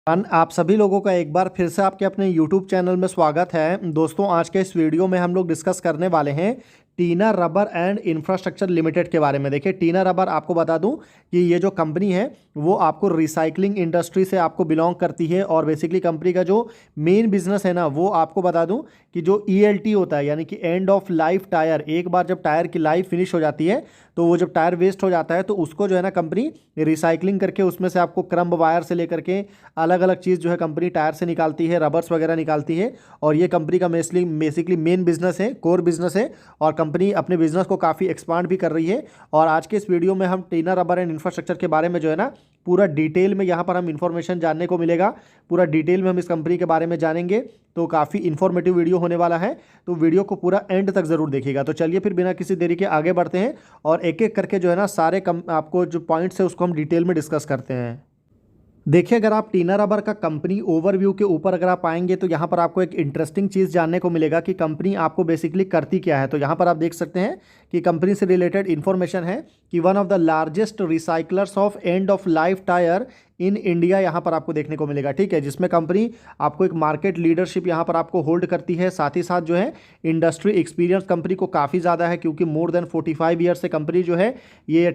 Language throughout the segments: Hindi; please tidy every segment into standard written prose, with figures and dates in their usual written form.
आप सभी लोगों का एक बार फिर से आपके अपने YouTube चैनल में स्वागत है। दोस्तों, आज के इस वीडियो में हम लोग डिस्कस करने वाले हैं टीना रबर एंड इंफ्रास्ट्रक्चर लिमिटेड के बारे में। देखिए, टीना रबर आपको बता दूं कि ये जो कंपनी है वो आपको रिसाइकलिंग इंडस्ट्री से आपको बिलोंग करती है और बेसिकली कंपनी का जो मेन बिजनेस है ना, वो आपको बता दूं कि जो ELT होता है यानी कि एंड ऑफ लाइफ टायर। एक बार जब टायर की लाइफ फिनिश हो जाती है तो वो जब टायर वेस्ट हो जाता है तो उसको जो है ना कंपनी रिसाइकलिंग करके उसमें से आपको क्रम्ब वायर से लेकर के अलग अलग चीज़ जो है कंपनी टायर से निकालती है, रबर्स वगैरह निकालती है। और ये कंपनी का बेसिकली मेन बिजनेस है, कोर बिजनेस है और कंपनी अपने बिजनेस को काफ़ी एक्सपांड भी कर रही है। और आज के इस वीडियो में हम टीना रबर एंड इंफ्रास्ट्रक्चर के बारे में जो है ना पूरा डिटेल में यहाँ पर हम इन्फॉर्मेशन जानने को मिलेगा। पूरा डिटेल में हम इस कंपनी के बारे में जानेंगे, तो काफ़ी इन्फॉर्मेटिव वीडियो होने वाला है। तो वीडियो को पूरा एंड तक ज़रूर देखिएगा। तो चलिए फिर बिना किसी देरी के आगे बढ़ते हैं और एक एक करके जो है ना सारे आपको जो पॉइंट्स है उसको हम डिटेल में डिस्कस करते हैं। देखिए, अगर आप टीना रबर का कंपनी ओवरव्यू के ऊपर अगर आप आएंगे तो यहाँ पर आपको एक इंटरेस्टिंग चीज़ जानने को मिलेगा कि कंपनी आपको बेसिकली करती क्या है। तो यहाँ पर आप देख सकते हैं कि कंपनी से रिलेटेड इन्फॉर्मेशन है कि one of the largest recyclers of end of life tyre in India यहाँ पर आपको देखने को मिलेगा। ठीक है, जिसमें कंपनी आपको एक मार्केट लीडरशिप यहाँ पर आपको होल्ड करती है। साथ ही साथ जो है इंडस्ट्री एक्सपीरियंस कंपनी को काफ़ी ज़्यादा है, क्योंकि मोर देन 45 ईयर से कंपनी जो है ये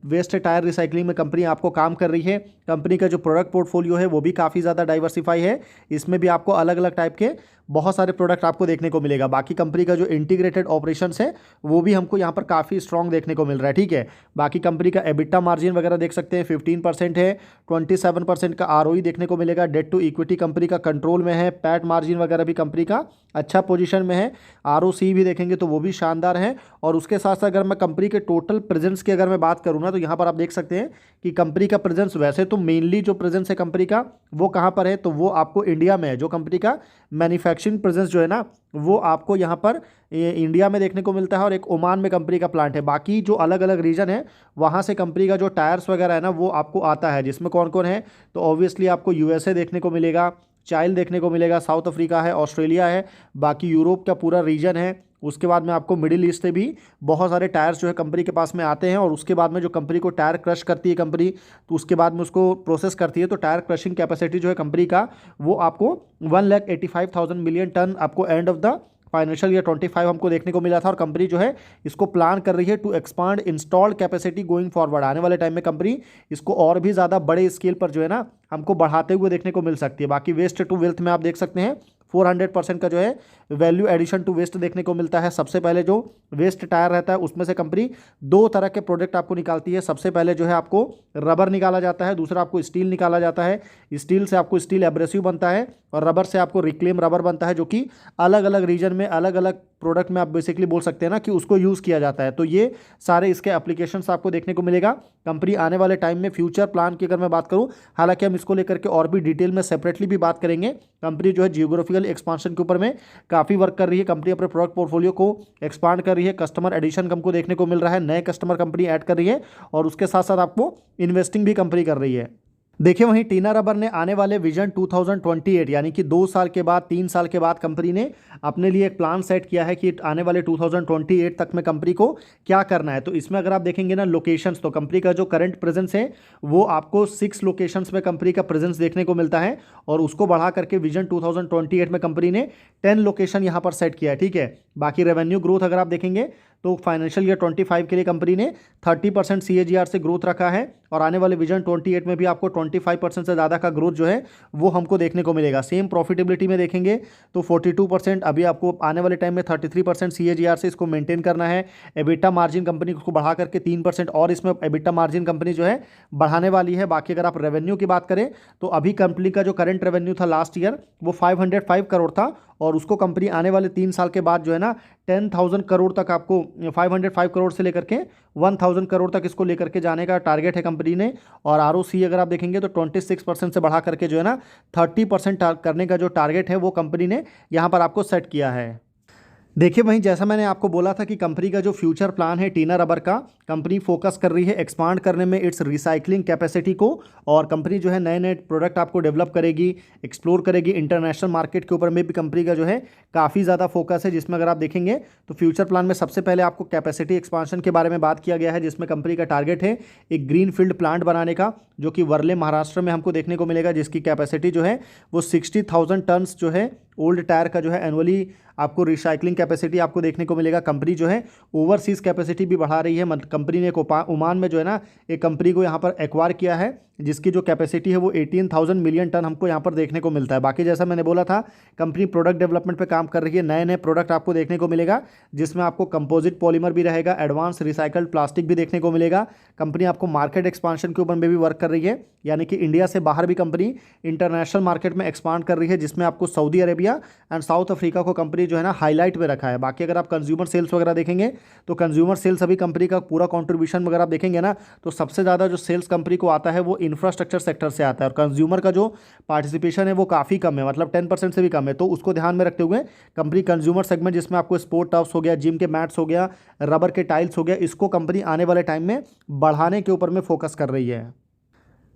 वेस्ट टायर रिसाइकलिंग में कंपनी आपको काम कर रही है। कंपनी का जो प्रोडक्ट पोर्टफोलियो है वो भी काफ़ी ज़्यादा डाइवर्सिफाई है। इसमें भी आपको अलग अलग टाइप के बहुत सारे प्रोडक्ट आपको देखने को मिलेगा। बाकी कंपनी का जो इंटीग्रेटेड ऑपरेशंस है वो भी हमको यहाँ पर काफ़ी स्ट्रॉन्ग देखने को मिल रहा है। ठीक है, बाकी कंपनी का एबिटा मार्जिन वगैरह देख सकते हैं 15% है, 27% का ROE देखने को मिलेगा। डेट टू इक्विटी कंपनी का कंट्रोल में है। पैट मार्जिन वगैरह भी कंपनी का अच्छा पोजीशन में है। ROC भी देखेंगे तो वो भी शानदार है। और उसके साथ साथ अगर मैं कंपनी के टोटल प्रेजेंस की अगर मैं बात करूँ ना, तो यहाँ पर आप देख सकते हैं कि कंपनी का प्रेजेंस वैसे तो मेनली जो प्रेजेंस है कंपनी का वो कहाँ पर है, तो वो आपको इंडिया में है। जो कंपनी का मैन्युफैक्चरिंग प्रेजेंस जो है ना वो आपको यहाँ पर इंडिया में देखने को मिलता है और एक ओमान में कंपनी का प्लांट है। बाकी जो अलग अलग रीजन है वहाँ से कंपनी का जो टायर्स वगैरह है ना वो आपको आता है, जिसमें कौन कौन है तो ऑब्वियसली आपको USA देखने को मिलेगा, चाइल देखने को मिलेगा, साउथ अफ्रीका है, ऑस्ट्रेलिया है, बाकी यूरोप का पूरा रीजन है। उसके बाद में आपको मिडिल ईस्ट से भी बहुत सारे टायर्स जो है कंपनी के पास में आते हैं। और उसके बाद में जो कंपनी को टायर क्रश करती है कंपनी, तो उसके बाद में उसको प्रोसेस करती है, तो टायर क्रशिंग कैपेसिटी जो है कंपनी का वो आपको 1,85,000 मिलियन टन आपको end of the financial year 25 हमको देखने को मिला था। और कंपनी जो है इसको प्लान कर रही है to expand installed capacity going forward. आने वाले टाइम में कंपनी इसको और भी ज़्यादा बड़े स्केल पर जो है ना हमको बढ़ाते हुए देखने को मिल सकती है। बाकी वेस्ट टू वेल्थ में आप देख सकते हैं 400% का जो है वैल्यू एडिशन टू वेस्ट देखने को मिलता है। सबसे पहले जो वेस्ट टायर रहता है उसमें से कंपनी दो तरह के प्रोडक्ट आपको निकालती है। सबसे पहले जो है आपको रबर निकाला जाता है, दूसरा आपको स्टील निकाला जाता है। स्टील से आपको स्टील एब्रेसिव बनता है और रबर से आपको रिक्लेम रबर बनता है, जो कि अलग अलग रीजन में अलग अलग प्रोडक्ट में आप बेसिकली बोल सकते हैं ना कि उसको यूज़ किया जाता है। तो ये सारे इसके एप्लीकेशंस आपको देखने को मिलेगा। कंपनी आने वाले टाइम में फ्यूचर प्लान की अगर मैं बात करूं, हालांकि हम इसको लेकर के और भी डिटेल में सेपरेटली भी बात करेंगे। कंपनी जो है जियोग्राफिकल एक्सपांशन के ऊपर में काफ़ी वर्क कर रही है। कंपनी अपने प्रोडक्ट पोर्टफोलियो को एक्सपांड कर रही है। कस्टमर एडिशन हमको देखने को मिल रहा है, नए कस्टमर कंपनी ऐड कर रही है और उसके साथ साथ आपको इन्वेस्टिंग भी कंपनी कर रही है। देखिए, वहीं टीना रबर ने आने वाले विजन 2028 यानी कि 2 साल के बाद 3 साल के बाद कंपनी ने अपने लिए एक प्लान सेट किया है कि आने वाले 2028 तक में कंपनी को क्या करना है। तो इसमें अगर आप देखेंगे ना लोकेशंस, तो कंपनी का जो करंट प्रेजेंस है वो आपको 6 लोकेशंस में कंपनी का प्रेजेंस देखने को मिलता है और उसको बढ़ा करके विजन 2028 में कंपनी ने 10 लोकेशन यहाँ पर सेट किया है। ठीक है, बाकी रेवेन्यू ग्रोथ अगर आप देखेंगे तो फाइनेंशियल ईयर 25 के लिए कंपनी ने 30% CAGR से ग्रोथ रखा है और आने वाले विजन 28 में भी आपको 25% से ज़्यादा का ग्रोथ जो है वो हमको देखने को मिलेगा। सेम प्रॉफिटेबिलिटी में देखेंगे तो 42%, अभी आपको आने वाले टाइम में 33% CAGR से इसको मेंटेन करना है। एबिटा मार्जिन कंपनी को बढ़ा करके 3% और इसमें एबिटा मार्जिन कंपनी जो है बढ़ाने वाली है। बाकी अगर आप रेवेन्यू की बात करें तो अभी कंपनी का जो करंट रेवेन्यू था लास्ट ईयर वो 505 करोड़ था और उसको कंपनी आने वाले 3 साल के बाद जो है ना 10,000 करोड़ तक आपको 505 करोड़ से लेकर के 1,000 करोड़ तक इसको लेकर के जाने का टारगेट है कंपनी ने। और ROC अगर आप देखेंगे तो 26% से बढ़ा करके जो है ना 30% करने का जो टारगेट है वो कंपनी ने यहाँ पर आपको सेट किया है। देखिए वहीं जैसा मैंने आपको बोला था कि कंपनी का जो फ्यूचर प्लान है टीना रबर का, कंपनी फोकस कर रही है एक्सपांड करने में इट्स रिसाइकलिंग कैपेसिटी को, और कंपनी जो है नए नए प्रोडक्ट आपको डेवलप करेगी, एक्सप्लोर करेगी। इंटरनेशनल मार्केट के ऊपर में भी कंपनी का जो है काफ़ी ज़्यादा फोकस है, जिसमें अगर आप देखेंगे तो फ्यूचर प्लान में सबसे पहले आपको कैपेसिटी एक्सपांशन के बारे में बात किया गया है, जिसमें कंपनी का टारगेट है एक ग्रीन फील्ड प्लांट बनाने का, जो कि वर्ले महाराष्ट्र में हमको देखने को मिलेगा, जिसकी कैपेसिटी जो है वो 60,000 टन्स जो है ओल्ड टायर का जो है एनुअली आपको रिसाइकलिंग कैपेसिटी आपको देखने को मिलेगा। कंपनी जो है ओवरसीज कैपेसिटी भी बढ़ा रही है। कंपनी ने एक ओमान में जो है ना एक कंपनी को यहाँ पर एक्वायर किया है, जिसकी जो कैपेसिटी है वो 18,000 मिलियन टन हमको यहाँ पर देखने को मिलता है। बाकी जैसा मैंने बोला था, कंपनी प्रोडक्ट डेवलपमेंट पे काम कर रही है, नए नए प्रोडक्ट आपको देखने को मिलेगा, जिसमें आपको कंपोजिट पॉलीमर भी रहेगा, एडवांस रिसाइकल्ड प्लास्टिक भी देखने को मिलेगा। कंपनी आपको मार्केट एक्सपांशन के ऊपर में भी वर्क कर रही है, यानी कि इंडिया से बाहर भी कंपनी इंटरनेशनल मार्केट में एक्सपांड कर रही है, जिसमें आपको Saudi Arabia and south Africa को कंपनी जो है ना हाईलाइट में रखा है। बाकी अगर आप कंज्यूमर सेल्स वगैरह देखेंगे तो कंज्यूमर सेल्स अभी कंपनी का पूरा कंट्रीब्यूशन वगैरह आप देखेंगे ना, तो सबसे ज़्यादा जो सेल्स कंपनी को आता है वो इंफ्रास्ट्रक्चर सेक्टर से आता है, और कंज्यूमर का जो पार्टिसिपेशन है वो काफ़ी कम है, मतलब 10% से भी कम है। तो उसको ध्यान में रखते हुए कंपनी कंज्यूमर सेगमेंट, जिसमें आपको स्पोर्ट टफ्स हो गया, जिम के मैट्स हो गया, रबर के टाइल्स हो गया, इसको कंपनी आने वाले टाइम में बढ़ाने के ऊपर में फोकस कर रही है।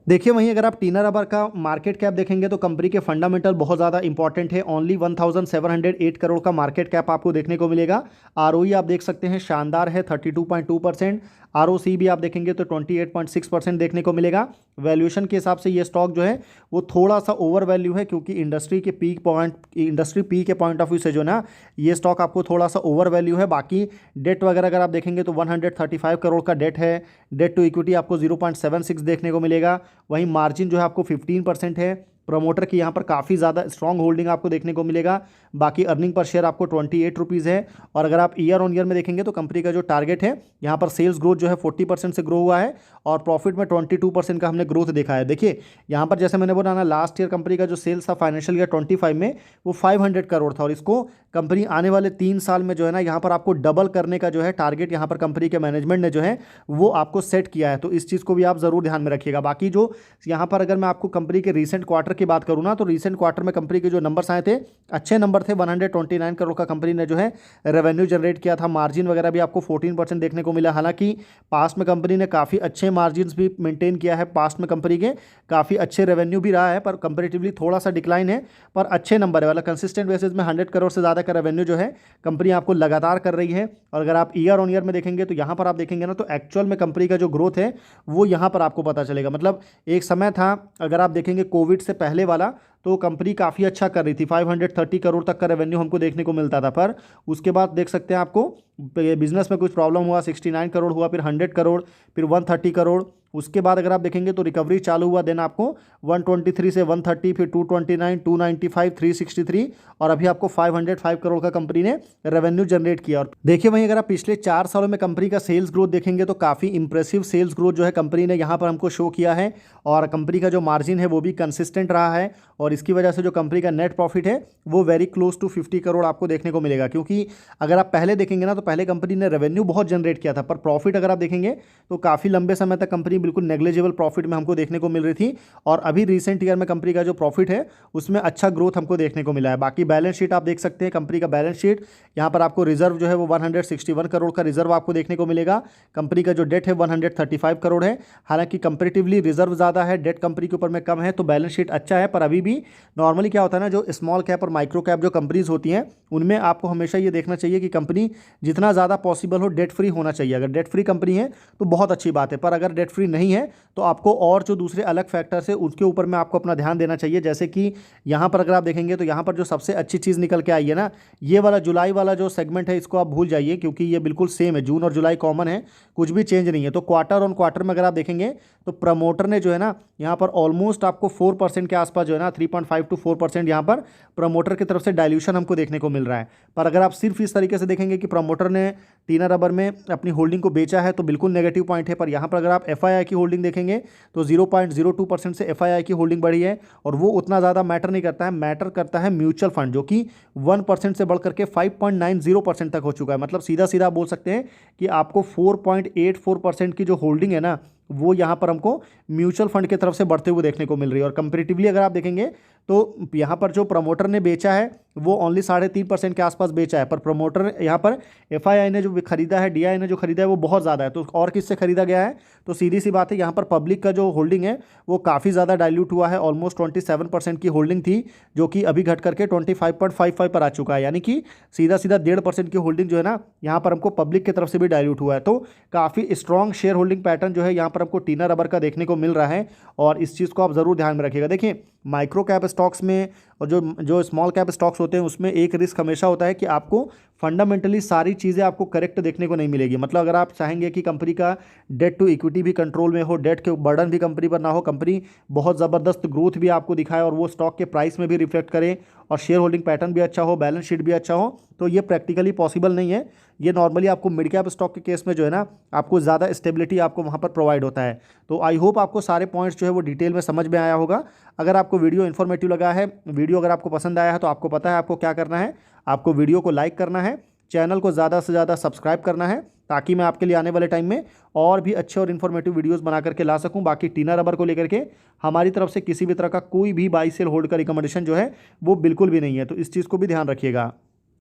देखिए वहीं अगर आप टीना रबर का मार्केट कैप देखेंगे तो कंपनी के फंडामेंटल बहुत ज़्यादा इंपॉर्टेंट है। ओनली 1708 करोड़ का मार्केट कैप आपको देखने को मिलेगा। आरओई आप देख सकते हैं शानदार है 32.2%। आरओसी भी आप देखेंगे तो 28.6% देखने को मिलेगा। वैल्यूएशन के हिसाब से ये स्टॉक जो है वो थोड़ा सा ओवर वैल्यू है, क्योंकि इंडस्ट्री पी के पॉइंट ऑफ व्यू से जो ना ये स्टॉक आपको थोड़ा सा ओवर वैल्यू है। बाकी डेट वगैरह अगर आप देखेंगे तो 135 करोड़ का डेट है। डेट टू इक्विटी आपको 0.76 देखने को मिलेगा। वहीं मार्जिन जो है आपको 15% है। प्रमोटर की यहाँ पर काफ़ी ज़्यादा स्ट्रॉन्ग होल्डिंग आपको देखने को मिलेगा। बाकी अर्निंग पर शेयर आपको 28 रुपीज़ है। और अगर आप ईयर ऑन ईयर में देखेंगे तो कंपनी का जो टारगेट है यहाँ पर सेल्स ग्रोथ जो है 40% से ग्रो हुआ है, और प्रॉफिट में 22% का हमने ग्रोथ देखा है। देखिए यहाँ पर जैसे मैंने बोला ना, लास्ट ईयर कंपनी का जो सेल्स था फाइनेंशियल ईयर 25 में वो 500 करोड़ था, और इसको कंपनी आने वाले 3 साल में जो है ना यहाँ पर आपको डबल करने का जो है टारगेट यहाँ पर कंपनी के मैनेजमेंट ने जो है वो आपको सेट किया है। तो इस चीज़ को भी आप ज़रूर ध्यान में रखिएगा। बाकी जो यहाँ पर अगर मैं आपको कंपनी के रीसेंट क्वार्टर की बात करूँ ना, तो रीसेंट क्वार्टर में कंपनी के जो नंबर्स आए थे अच्छे नंबर थे। 129 करोड़ का कंपनी ने जो है रेवेन्यू जनरेट किया था। मार्जिन वगैरह भी आपको 14% देखने को मिला। हालांकि पास्ट में कंपनी ने काफ़ी अच्छे मार्जिन भी मेंटेन किया है। पास्ट में कंपनी के काफ़ी अच्छे रेवेन्यू भी रहा है, पर कंपेरेटिवली थोड़ा सा डिक्लाइन है, पर अच्छे नंबर है। वाला कंसिस्टेंट बेसिस में 100 करोड़ से ज़्यादा का रेवेन्यू जो है कंपनी आपको लगातार कर रही है। और अगर आप ईयर ऑन ईयर में देखेंगे तो यहाँ पर आप देखेंगे ना, तो एक्चुअल में कंपनी का जो ग्रोथ है वो यहाँ पर आपको पता चलेगा। मतलब एक समय था, अगर आप देखेंगे कोविड से पहले वाला, तो कंपनी काफ़ी अच्छा कर रही थी, 530 करोड़ तक का रेवेन्यू हमको देखने को मिलता था। पर उसके बाद देख सकते हैं आपको बिजनेस में कुछ प्रॉब्लम हुआ, 69 करोड़ हुआ, फिर 100 करोड़, फिर 130 करोड़। उसके बाद अगर आप देखेंगे तो रिकवरी चालू हुआ, देन आपको 123 से 130, फिर 229, 295, 363, और अभी आपको 505 करोड़ का कंपनी ने रेवेन्यू जनरेट किया। और देखिए वहीं अगर आप पिछले 4 सालों में कंपनी का सेल्स ग्रोथ देखेंगे तो काफ़ी इंप्रेसिव सेल्स ग्रोथ जो है कंपनी ने यहाँ पर हमको शो किया है, और कंपनी का जो मार्जिन है वो भी कंसिस्टेंट रहा है, और इसकी वजह से जो कंपनी का नेट प्रॉफिट है वो वेरी क्लोज टू 50 करोड़ आपको देखने को मिलेगा। क्योंकि अगर आप पहले देखेंगे ना, तो पहले कंपनी ने रेवेन्यू बहुत जनरेट किया था, पर प्रॉफिट अगर आप देखेंगे तो काफ़ी लंबे समय तक कंपनी बिल्कुल नेग्लिजिबल प्रॉफिट में हमको देखने को मिल रही थी। और अभी रिसेंट ईयर में कंपनी का जो प्रॉफिट है उसमें अच्छा ग्रोथ हमको देखने को मिला है। बाकी बैलेंस शीट आप देख सकते हैं, कंपनी का बैलेंस शीट यहाँ पर आपको रिजर्व जो है वो 161 करोड़ का रिजर्व आपको देखने को मिलेगा। कंपनी का जो डेट है 135 करोड़ है। हालांकि कंपेरेटिवली रिजर्व ज़्यादा है, डेट कंपनी के ऊपर में कम है, तो बैलेंस शीट अच्छा है। पर अभी भी नॉर्मली क्या होता है ना, जो स्मॉल कैप और माइक्रो कैप जो कंपनीज होती हैं उनमें आपको हमेशा ये देखना चाहिए कि कंपनी जितना ज़्यादा पॉसिबल हो डेट फ्री होना चाहिए। अगर डेट फ्री कंपनी है तो बहुत अच्छी बात है, पर अगर डेट फ्री नहीं है तो आपको और जो दूसरे अलग फैक्टर्स है उसके ऊपर में आपको अपना ध्यान देना चाहिए। जैसे कि यहाँ पर अगर आप देखेंगे तो यहाँ पर जो सबसे अच्छी चीज़ निकल के आई है ना, ये वाला जुलाई वाला जो सेगमेंट है इसको आप भूल जाइए, क्योंकि ये बिल्कुल सेम है, जून और जुलाई कॉमन है, कुछ भी चेंज नहीं है। तो क्वार्टर ऑन क्वार्टर में अगर आप देखेंगे तो प्रमोटर ने जो है ना यहाँ पर ऑलमोस्ट आपको 4% के आसपास जो है ना 3.5 to 4% यहाँ पर प्रमोटर की तरफ से डाइल्यूशन हमको देखने को मिल रहा है। पर अगर आप सिर्फ इस तरीके से देखेंगे कि प्रमोटर ने टीना रबर में अपनी होल्डिंग को बेचा है तो बिल्कुल नेगेटिव पॉइंट है। पर यहाँ पर अगर आप एफआईआई की होल्डिंग देखेंगे तो 0.02% से एफआईआई की होल्डिंग बढ़ी है, और वो उतना ज़्यादा मैटर नहीं करता है। मैटर करता है म्यूचुअल फंड, जो कि 1% से बढ़ करके 5.90% तक हो चुका है। मतलब सीधा सीधा बोल सकते हैं कि आपको 4.84% की जो होल्डिंग है ना वो यहाँ पर हमको म्यूचुअल फंड की तरफ से बढ़ते हुए देखने को मिल रही है। और कंपेरेटिवली अगर आप देखेंगे तो यहाँ पर जो प्रमोटर ने बेचा है वो ओनली 3.5% के आसपास बेचा है, पर प्रमोटर यहाँ पर FII ने जो खरीदा है, DI ने जो खरीदा है वो बहुत ज़्यादा है। तो और किससे खरीदा गया है? तो सीधी सी बात है, यहाँ पर पब्लिक का जो होल्डिंग है वो काफ़ी ज़्यादा डाइल्यूट हुआ है। ऑलमोस्ट 27% की होल्डिंग थी, जो कि अभी घट करके 25.55 पर आ चुका है। यानी कि सीधा सीधा 1.5% की होल्डिंग जो है ना, यहाँ पर हमको पब्लिक की तरफ से भी डाइल्यूट हुआ है। तो काफ़ी स्ट्रॉन्ग शेयर होल्डिंग पैटर्न जो है यहाँ पर हमको टीना रबर का देखने को मिल रहा है, और इस चीज़ को आप ज़रूर ध्यान में रखिएगा। देखिए, माइक्रो कैप स्टॉक्स में और जो स्मॉल कैप स्टॉक्स होते हैं उसमें एक रिस्क हमेशा होता है कि आपको फंडामेंटली सारी चीज़ें आपको करेक्ट देखने को नहीं मिलेगी। मतलब अगर आप चाहेंगे कि कंपनी का डेट टू इक्विटी भी कंट्रोल में हो, डेट के बर्डन भी कंपनी पर ना हो, कंपनी बहुत ज़बरदस्त ग्रोथ भी आपको दिखाए और वो स्टॉक के प्राइस में भी रिफ्लेक्ट करे, और शेयर होल्डिंग पैटर्न भी अच्छा हो, बैलेंस शीट भी अच्छा हो, तो ये प्रैक्टिकली पॉसिबल नहीं है। ये नॉर्मली आपको मिड कैप स्टॉक के केस में जो है ना, आपको ज़्यादा स्टेबिलिटी आपको वहाँ पर प्रोवाइड होता है। तो आई होप आपको सारे पॉइंट्स जो है वो डिटेल में समझ में आया होगा। अगर आपको वीडियो इन्फॉर्मेटिव लगा है, वीडियो अगर आपको पसंद आया है, तो आपको पता है आपको क्या करना है। आपको वीडियो को लाइक करना है, चैनल को ज़्यादा से ज़्यादा सब्सक्राइब करना है, ताकि मैं आपके लिए आने वाले टाइम में और भी अच्छे और इन्फॉर्मेटिव वीडियोस बना करके ला सकूं। बाकी टीना रबर को लेकर के हमारी तरफ से किसी भी तरह का कोई भी बाई सेल होल्ड का रिकमेंडेशन जो है वो बिल्कुल भी नहीं है, तो इस चीज़ को भी ध्यान रखिएगा।